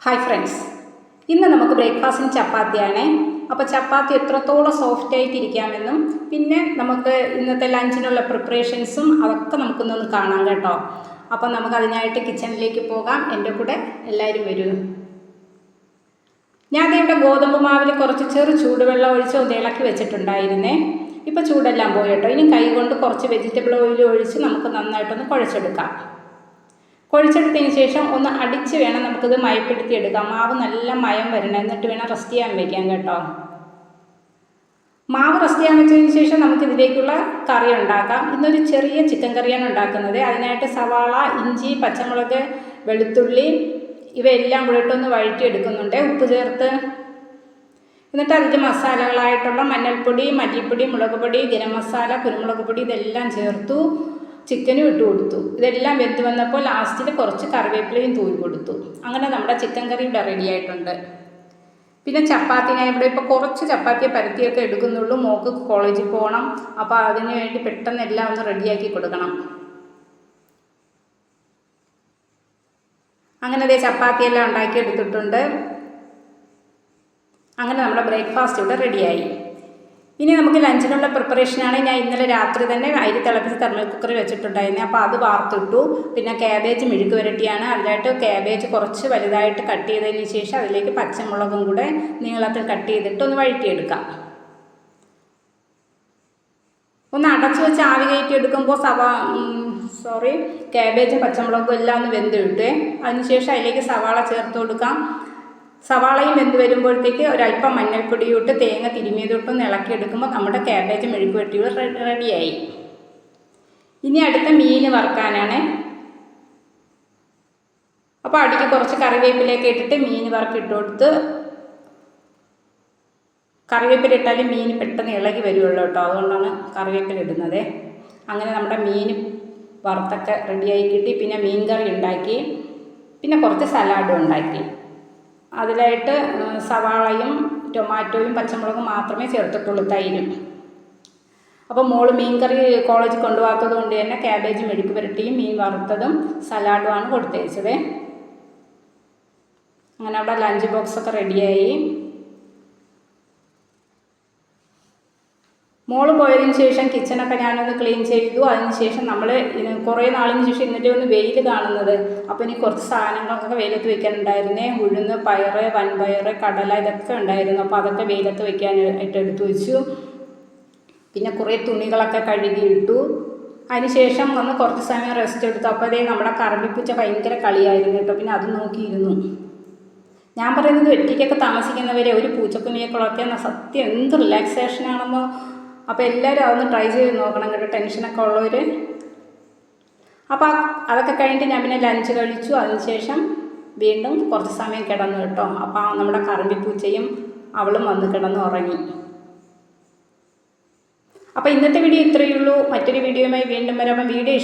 Hi friends, ഇന്ന് നമുക്ക് ബ്രേക്ക്ഫാസ്റ്റിന് ചപ്പാത്തിയാണ്. അപ്പോൾ ചപ്പാത്തി എത്രത്തോളം സോഫ്റ്റ് ആയിട്ടിരിക്കാമെന്നും പിന്നെ നമുക്ക് ഇന്നത്തെ ലഞ്ചിനുള്ള പ്രിപ്പറേഷൻസും അതൊക്കെ നമുക്കൊന്നൊന്ന് കാണാം കേട്ടോ. അപ്പോൾ നമുക്ക് അതിനായിട്ട് കിച്ചണിലേക്ക് പോകാം. എൻ്റെ കൂടെ എല്ലാവരും വരൂ. ഞാൻ ഇവിടെ ഗോതമ്പ് മാവിൽ കുറച്ച് ചൂടുവെള്ളം ഒഴിച്ച് ഒന്ന് ഇളക്കി വെച്ചിട്ടുണ്ടായിരുന്നേ. ഇപ്പോൾ ചൂടെല്ലാം പോയി കേട്ടോ. ഇനി കൈ കൊണ്ട് കുറച്ച് വെജിറ്റബിൾ ഓയിൽ ഒഴിച്ച് നമുക്ക് നന്നായിട്ടൊന്ന് കുഴച്ചെടുക്കാം. കുഴച്ചെടുത്തതിന് ശേഷം ഒന്ന് അടിച്ച് വേണം നമുക്കിത് മയപ്പെടുത്തി എടുക്കാം. മാവ് നല്ല മയം വരണം, എന്നിട്ട് വേണം റെസ്റ്റ് ചെയ്യാൻ വയ്ക്കാൻ കേട്ടോ. മാവ് റെസ്റ്റ് ചെയ്യാൻ വെച്ചതിന് ശേഷം നമുക്കിതിലേക്കുള്ള കറി ഉണ്ടാക്കാം. ഇന്നൊരു ചെറിയ ചിക്കൻ കറിയാണ് ഉണ്ടാക്കുന്നത്. അതിനായിട്ട് സവാള, ഇഞ്ചി, പച്ചമുളക്, വെളുത്തുള്ളി ഇവയെല്ലാം കൂടെ ഇട്ടൊന്ന് വഴറ്റിയെടുക്കുന്നുണ്ട് ഉപ്പ് ചേർത്ത്. എന്നിട്ട് അതിൻ്റെ മസാലകളായിട്ടുള്ള മഞ്ഞൾപ്പൊടി, മല്ലിപ്പൊടി, മുളക് പൊടി, ഗരം മസാല, കുരുമുളക് പൊടി ഇതെല്ലാം ചേർത്തു. ചിക്കനും ഇട്ട് കൊടുത്തു. ഇതെല്ലാം വെന്ത് വന്നപ്പോൾ ലാസ്റ്റിൽ കുറച്ച് കറിവേപ്പിലയും തൂരി കൊടുത്തു. അങ്ങനെ നമ്മുടെ ചിക്കൻ കറി ഇവിടെ റെഡി ആയിട്ടുണ്ട്. പിന്നെ ചപ്പാത്തി ഞാൻ ഇവിടെ ഇപ്പോൾ കുറച്ച് ചപ്പാത്തിയെ പരത്തിയൊക്കെ എടുക്കുന്നുള്ളൂ. മോൾക്ക് കോളേജിൽ പോകണം. അപ്പോൾ അതിന് വേണ്ടി പെട്ടെന്ന് എല്ലാം ഒന്ന് റെഡിയാക്കി കൊടുക്കണം. അങ്ങനെ അതേ ചപ്പാത്തിയെല്ലാം ഉണ്ടാക്കി എടുത്തിട്ടുണ്ട്. അങ്ങനെ നമ്മുടെ ബ്രേക്ക്ഫാസ്റ്റ് ഇവിടെ റെഡിയായി. ഇനി നമുക്ക് ലഞ്ചിനുള്ള പ്രിപ്പറേഷനാണ്. ഞാൻ ഇന്നലെ രാത്രി തന്നെ അരി തിളപ്പിച്ച് തെർമൽ കുക്കറിൽ വെച്ചിട്ടുണ്ടായിരുന്നു. അപ്പോൾ അത് വാർത്തിട്ടു. പിന്നെ ക്യാബേജ് മെഴുക്ക് പുരട്ടിയാണ്. അതിലായിട്ട് ക്യാബേജ് കുറച്ച് വലുതായിട്ട് കട്ട് ചെയ്തതിന് ശേഷം അതിലേക്ക് പച്ചമുളകും കൂടെ നീളത്തിൽ കട്ട് ചെയ്തിട്ട് ഒന്ന് വഴറ്റിയെടുക്കാം. ഒന്ന് അടച്ചു വെച്ച് ആവി കയറ്റി എടുക്കുമ്പോൾ ക്യാബേജും പച്ചമുളകും എല്ലാം ഒന്ന് വെന്ത് കിട്ടുമേ. അതിനുശേഷം അതിലേക്ക് സവാള ചേർത്ത് കൊടുക്കാം. സവാളയും വെന്ത് വരുമ്പോഴത്തേക്ക് ഒരല്പം മഞ്ഞൾപ്പൊടിയും ഇട്ട് തേങ്ങ തിരുമിയതൊട്ടൊന്ന് ഇളക്കിയെടുക്കുമ്പോൾ നമ്മുടെ ക്യാബേജ് മെഴുക്ക് പുരട്ടികൾ റെഡിയായി. ഇനി അടുത്ത മീൻ വറുക്കാനാണ്. അപ്പോൾ അടിക്ക് കുറച്ച് കറിവേപ്പിലയൊക്കെ ഇട്ടിട്ട് മീൻ വറുക്കിട്ട് കൊടുത്ത്, കറിവേപ്പില ഇട്ടാലും മീൻ പെട്ടെന്ന് ഇളകി വരുള്ളൂ കേട്ടോ. അതുകൊണ്ടാണ് കറിവേപ്പില ഇടുന്നത്. അങ്ങനെ നമ്മുടെ മീൻ വറുത്തൊക്കെ റെഡിയായി കിട്ടി. പിന്നെ മീൻ കറി ഉണ്ടാക്കി. പിന്നെ കുറച്ച് സലാഡും ഉണ്ടാക്കി. അതിലായിട്ട് സവാളയും ടൊമാറ്റോയും പച്ചമുളകും മാത്രമേ ചേർത്തിട്ടുള്ളൂ, തൈരും. അപ്പോൾ മോള് മീൻ കറി കോളേജിൽ കൊണ്ടുപോകാത്തത് കൊണ്ട് തന്നെ ക്യാബേജ് മെഴുക്ക് പുരട്ടിയും മീൻ വറുത്തതും സലാഡുമാണ് കൊടുത്തയച്ചത്. അങ്ങനെ അവിടെ ലഞ്ച് ബോക്സൊക്കെ റെഡിയായി. മോള് പോയതിന് ശേഷം കിച്ചണൊക്കെ ഞാനൊന്ന് ക്ലീൻ ചെയ്തു. അതിനുശേഷം നമ്മൾ കുറേ നാളിന് ശേഷം ഇന്നിട്ട് ഒന്ന് വെയിൽ കാണുന്നത്. അപ്പോൾ ഇനി കുറച്ച് സാധനങ്ങളൊക്കെ വെയിലത്ത് വെക്കാനുണ്ടായിരുന്നേ. ഉഴുന്ന്, പയറ്, വൻപയർ, കടല ഇതൊക്കെ ഉണ്ടായിരുന്നു. അപ്പോൾ അതൊക്കെ വെയിലത്ത് വെക്കാനായിട്ട് എടുത്തു വെച്ചു. പിന്നെ കുറേ തുണികളൊക്കെ കഴുകിയിട്ടു. അതിനുശേഷം വന്ന് കുറച്ച് സമയം റെസ്റ്റ് എടുത്തു. അപ്പോൾ അതേ നമ്മുടെ കറമ്പിപ്പൂച്ച ഭയങ്കര കളിയായിരുന്നു കേട്ടോ. പിന്നെ അത് നോക്കിയിരുന്നു. ഞാൻ പറയുന്നത് ഒറ്റയ്ക്കൊക്കെ താമസിക്കുന്നവരെ ഒരു പൂച്ചക്കുഞ്ഞിയൊക്കെ സത്യം എന്ത് റിലാക്സേഷനാണെന്നോ. അപ്പോൾ എല്ലാവരും അതൊന്ന് ട്രൈ ചെയ്ത് നോക്കണം കേട്ടോ, ടെൻഷനൊക്കെ ഉള്ളവർ. അപ്പോൾ അതൊക്കെ കഴിഞ്ഞിട്ട് ഞാൻ പിന്നെ ലഞ്ച് കഴിച്ചു. അതിനുശേഷം വീണ്ടും കുറച്ച് സമയം കിടന്നു കേട്ടോ. അപ്പോൾ നമ്മുടെ കറമ്പിപ്പൂച്ചയും അവളും വന്ന് കിടന്ന് ഉറങ്ങി. അപ്പോൾ ഇന്നത്തെ വീഡിയോ ഇത്രയേ ഉള്ളൂ. മറ്റൊരു വീഡിയോയുമായി വീണ്ടും വരാം. വീഡിയോ